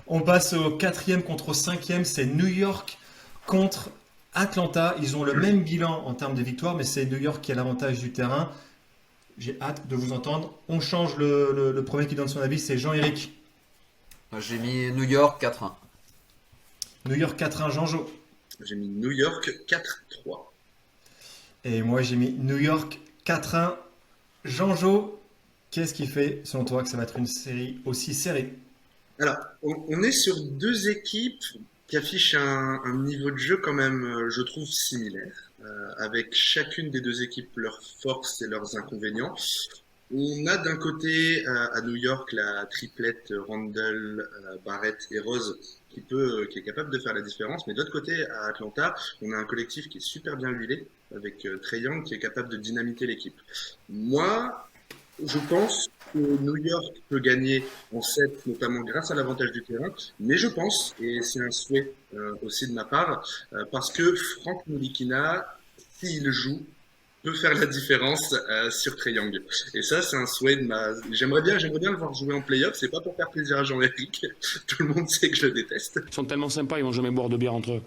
On passe au quatrième contre au cinquième, c'est New York contre Atlanta. Ils ont le même bilan en termes de victoires, mais c'est New York qui a l'avantage du terrain. J'ai hâte de vous entendre. On change le premier qui donne son avis, c'est Jean-Éric. J'ai mis New York 4-1. New York 4-1, Jean-Jo. J'ai mis New York 4-3. Et moi j'ai mis New York 4-1. Jean-Jo, qu'est-ce qui fait selon toi que ça va être une série aussi serrée? Alors, on est sur deux équipes qui affichent un niveau de jeu quand même, je trouve, similaire, avec chacune des deux équipes leurs forces et leurs inconvénients. On a d'un côté à New York la triplette Randall, Barrett et Rose qui est capable de faire la différence, mais de l'autre côté à Atlanta, on a un collectif qui est super bien huilé avec Trae Young qui est capable de dynamiter l'équipe. Moi, je pense que New York peut gagner en 7, notamment grâce à l'avantage du terrain, mais je pense, et c'est un souhait aussi de ma part, parce que Frank Ntilikina, s'il joue, peut faire la différence sur Trae Young. Et ça, c'est un souhait de ma. J'aimerais bien le voir jouer en playoff. C'est pas pour faire plaisir à Jean-Éric. Tout le monde sait que je le déteste. Ils sont tellement sympas, ils vont jamais boire de bière entre eux.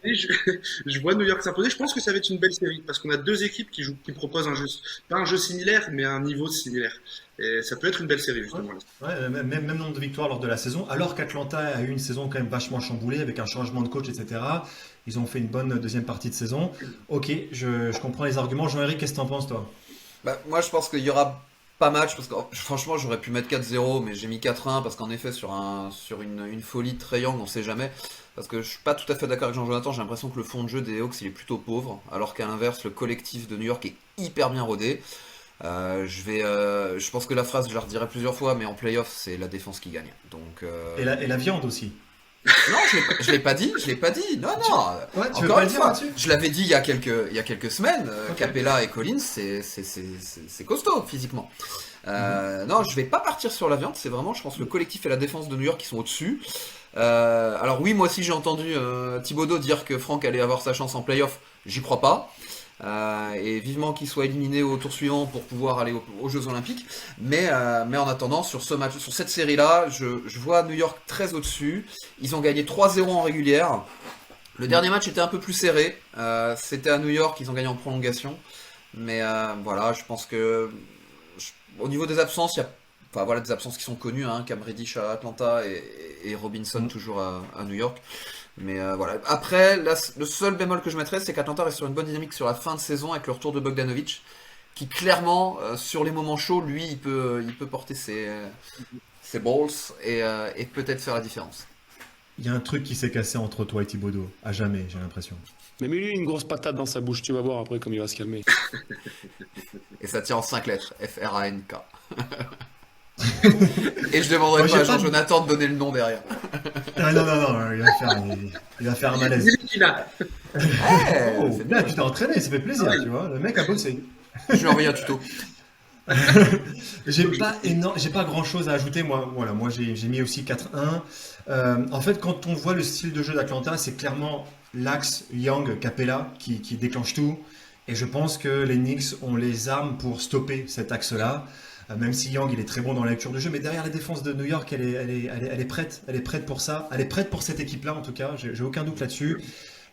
Mais je vois New York s'imposer. Je pense que ça va être une belle série parce qu'on a deux équipes qui proposent un jeu, pas un jeu similaire, mais un niveau similaire. Et ça peut être une belle série justement. Ouais, même nombre de victoires lors de la saison, alors qu'Atlanta a eu une saison quand même vachement chamboulée avec un changement de coach, etc. Ils ont fait une bonne deuxième partie de saison. Ok, je comprends les arguments. Jean-Éric, qu'est-ce que t'en penses, toi? Moi, je pense qu'il y aura pas match, parce que franchement, j'aurais pu mettre 4-0, mais j'ai mis 4-1, parce qu'en effet, sur une folie de Trae Young, on sait jamais. Parce que je suis pas tout à fait d'accord avec Jean-Jonathan, j'ai l'impression que le fond de jeu des Hawks, il est plutôt pauvre, alors qu'à l'inverse, le collectif de New York est hyper bien rodé. Je pense que la phrase, je la redirai plusieurs fois, mais en playoff, c'est la défense qui gagne. Donc, Et la viande aussi. non, je l'ai pas dit, Non, non. Ouais, tu veux Encore pas une le dire fois, là-dessus? je l'avais dit il y a quelques semaines. Ok. Capella et Collins, c'est costaud physiquement. Non, je vais pas partir sur la viande. C'est vraiment, je pense, le collectif et la défense de New York qui sont au-dessus. Alors oui, moi aussi j'ai entendu Thibodeau dire que Frank allait avoir sa chance en playoff. J'y crois pas. Et vivement qu'il soit éliminé au tour suivant pour pouvoir aller aux Jeux Olympiques. Mais en attendant, sur ce match, sur cette série-là, je vois New York très au-dessus. Ils ont gagné 3-0 en régulière. Le dernier match était un peu plus serré. C'était à New York, ils ont gagné en prolongation. Mais voilà, je pense que au niveau des absences, il y a enfin, voilà, des absences qui sont connues, hein, Cam Reddish à Atlanta et Robinson toujours à New York. Mais voilà. Après, le seul bémol que je mettrais, c'est qu'Atlanta reste sur une bonne dynamique sur la fin de saison avec le retour de Bogdanovic, qui clairement, sur les moments chauds, lui, il peut porter ses balls et peut-être faire la différence. Il y a un truc qui s'est cassé entre toi et Thibodeau. À jamais, j'ai l'impression. Mais mets-lui une grosse patate dans sa bouche, tu vas voir après comme il va se calmer. Et ça tient en 5 lettres, F-R-A-N-K. Et je demanderai Moi, pas j'ai à pas. Jean-Jonathan de donner le nom derrière. Ah, non, non, non, il va faire un malaise. Ntilikina. Oh, C'est bien, bien. tu t'es entraîné, ça fait plaisir, tu vois. Le mec a bossé. Je lui ai envoyé un tuto. J'ai pas grand chose à ajouter. Moi, voilà, moi j'ai mis aussi 4-1. En fait, quand on voit le style de jeu d'Atlanta, c'est clairement l'axe Young Capella qui déclenche tout. Et je pense que les Knicks ont les armes pour stopper cet axe-là. Même si Young il est très bon dans la lecture de jeu, mais derrière la défense de New York, elle est prête. Elle est prête pour ça. Elle est prête pour cette équipe-là, en tout cas. J'ai aucun doute là-dessus.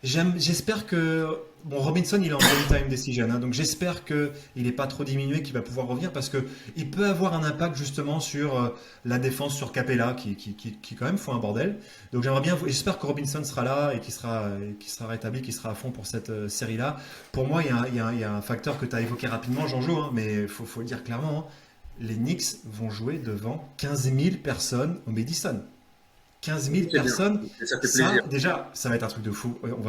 J'espère que. Bon, Robinson, il est en time decision, hein, donc j'espère qu'il n'est pas trop diminué, qu'il va pouvoir revenir parce que il peut avoir un impact justement sur la défense sur Capella qui quand même fout un bordel. Donc j'espère que Robinson sera là et qu'il sera rétabli, qu'il sera à fond pour cette série-là. Pour moi, il y a un facteur que tu as évoqué rapidement, Jean-Jo, hein, mais faut le dire clairement, hein, les Knicks vont jouer devant 15 000 personnes au Madison. 15 000 C'est bien. personnes, Et ça fait ça, plaisir. déjà, ça va être un truc de fou. On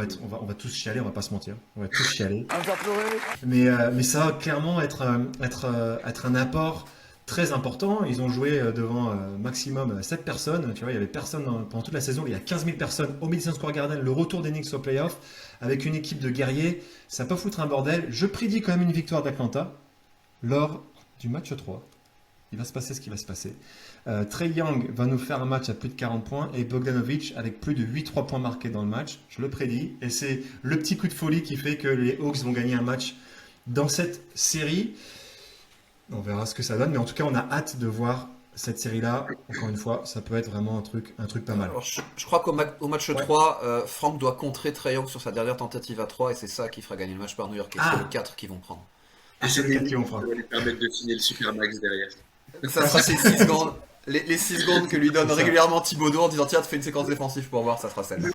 va tous chialer, on va pas se mentir. On va tous chialer. On va pleurer. Mais ça va clairement être un apport très important. Ils ont joué devant maximum 7 personnes. Tu vois, il y avait personne pendant toute la saison. Il y a 15 000 personnes au Madison Square Garden. Le retour des Knicks au playoff avec une équipe de guerriers. Ça peut foutre un bordel. Je prédis quand même une victoire d'Atlanta lors du match 3. Il va se passer ce qui va se passer. Trae Young va nous faire un match à plus de 40 points et Bogdanovic avec plus de 8 3 points marqués dans le match. Je le prédis. Et c'est le petit coup de folie qui fait que les Hawks vont gagner un match dans cette série. On verra ce que ça donne. Mais en tout cas, on a hâte de voir cette série-là, encore une fois, ça peut être vraiment un truc pas mal. Alors, je crois au match Ouais. 3, Frank doit contrer Trae Young sur sa dernière tentative à 3 et c'est ça qui fera gagner le match par New York. Et Ah. c'est le 4 qu'ils vont prendre. Et c'est c'est le des 4 qui vont qui prendre. va lui permettre de finir le Supermax derrière. Ça sera ces 6 secondes. Les 6 secondes que lui donne régulièrement Thibodeau en disant tiens, tu fais une séquence défensive pour voir, ça sera celle-là.